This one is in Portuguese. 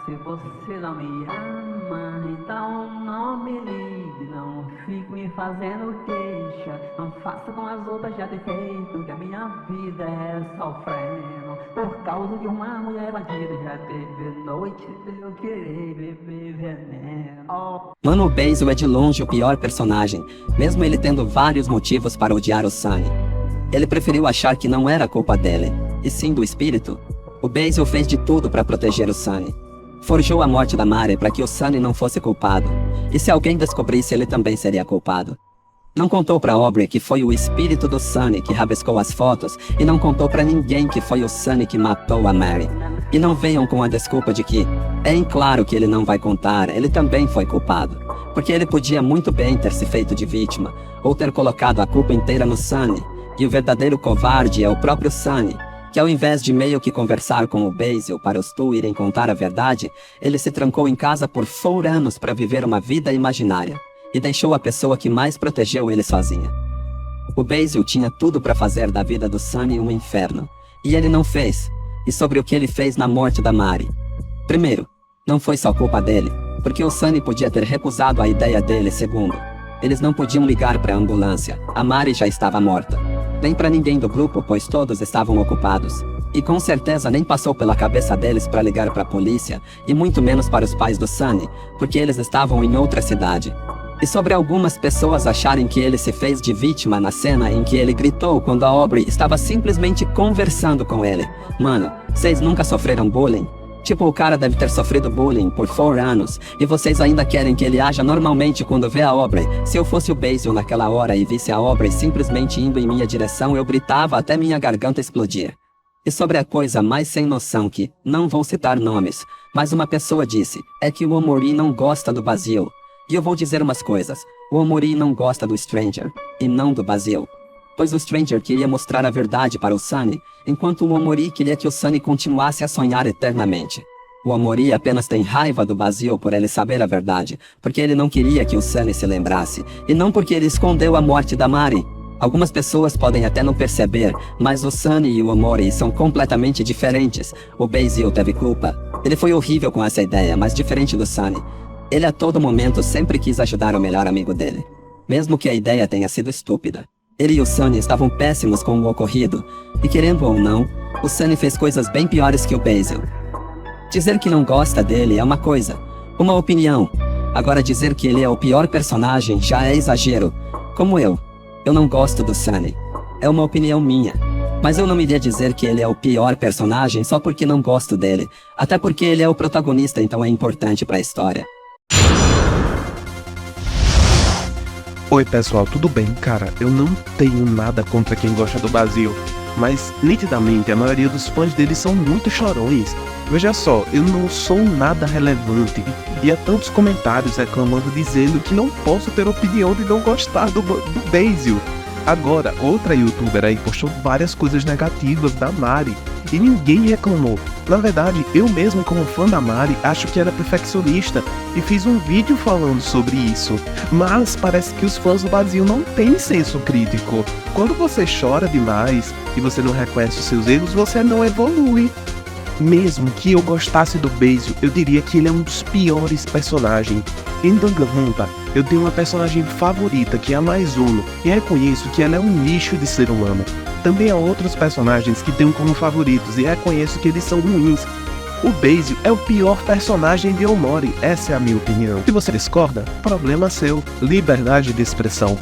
Se você não me ama, então não me ligue. Não fique me fazendo queixa. Não faça com as outras já ter feito. Que a minha vida é sofrendo por causa de uma mulher bandida. Já teve noite de eu querer beber veneno. Mano, o Basil é de longe o pior personagem, mesmo ele tendo vários motivos para odiar o Sunny. Ele preferiu achar que não era culpa dele, e sim do espírito. O Basil fez de tudo para proteger o Sunny. Forjou a morte da Mary para que o Sunny não fosse culpado, e se alguém descobrisse ele também seria culpado. Não contou para Aubrey que foi o espírito do Sunny que rabiscou as fotos, e não contou para ninguém que foi o Sunny que matou a Mary. E não venham com a desculpa de que, é claro que ele não vai contar, ele também foi culpado. Porque ele podia muito bem ter se feito de vítima, ou ter colocado a culpa inteira no Sunny, e o verdadeiro covarde é o próprio Sunny, que ao invés de meio que conversar com o Basil para os dois irem contar a verdade, ele se trancou em casa por 4 anos para viver uma vida imaginária, e deixou a pessoa que mais protegeu ele sozinha. O Basil tinha tudo para fazer da vida do Sunny um inferno, e ele não fez. E sobre o que ele fez na morte da Mary. Primeiro, não foi só culpa dele, porque o Sunny podia ter recusado a ideia dele. Segundo, eles não podiam ligar para a ambulância, a Mary já estava morta. Nem para ninguém do grupo, pois todos estavam ocupados. E com certeza nem passou pela cabeça deles para ligar para a polícia, e muito menos para os pais do Sunny, porque eles estavam em outra cidade. E sobre algumas pessoas acharem que ele se fez de vítima na cena em que ele gritou quando a Aubrey estava simplesmente conversando com ele. Mano, vocês nunca sofreram bullying? Tipo, o cara deve ter sofrido bullying por 4 anos, e vocês ainda querem que ele haja normalmente quando vê a Aubrey. Se eu fosse o Basil naquela hora e visse a Aubrey simplesmente indo em minha direção, eu gritava até minha garganta explodir. E sobre a coisa mais sem noção que, não vou citar nomes, mas uma pessoa disse, é que o Omori não gosta do Basil. E eu vou dizer umas coisas, o Omori não gosta do Stranger, e não do Basil. Pois o Stranger queria mostrar a verdade para o Sunny, enquanto o Omori queria que o Sunny continuasse a sonhar eternamente. O Omori apenas tem raiva do Basil por ele saber a verdade, porque ele não queria que o Sunny se lembrasse, e não porque ele escondeu a morte da Mary. Algumas pessoas podem até não perceber, mas o Sunny e o Omori são completamente diferentes. O Basil teve culpa. Ele foi horrível com essa ideia, mas diferente do Sunny. Ele a todo momento sempre quis ajudar o melhor amigo dele, mesmo que a ideia tenha sido estúpida. Ele e o Sunny estavam péssimos com o ocorrido, e querendo ou não, o Sunny fez coisas bem piores que o Basil. Dizer que não gosta dele é uma coisa, uma opinião. Agora dizer que ele é o pior personagem já é exagero. Como eu não gosto do Sunny. É uma opinião minha. Mas eu não iria dizer que ele é o pior personagem só porque não gosto dele, até porque ele é o protagonista, então é importante para a história. Oi pessoal, tudo bem? Cara, eu não tenho nada contra quem gosta do Basil, mas nitidamente a maioria dos fãs dele são muito chorões. Veja só, eu não sou nada relevante e há tantos comentários reclamando dizendo que não posso ter opinião de não gostar do Basil. Agora, outra youtuber aí postou várias coisas negativas da Mary e ninguém reclamou. Na verdade, eu mesmo como fã da Mary acho que era perfeccionista e fiz um vídeo falando sobre isso. Mas parece que os fãs do Basil não têm senso crítico. Quando você chora demais e você não reconhece os seus erros, você não evolui. Mesmo que eu gostasse do Basil, eu diria que ele é um dos piores personagens. Em Danganronpa, eu tenho uma personagem favorita, que é a Maizuno, e reconheço que ela é um lixo de ser humano. Também há outros personagens que tenho como favoritos e reconheço que eles são ruins. O Basil é o pior personagem de Omori, essa é a minha opinião. Se você discorda, problema seu, liberdade de expressão.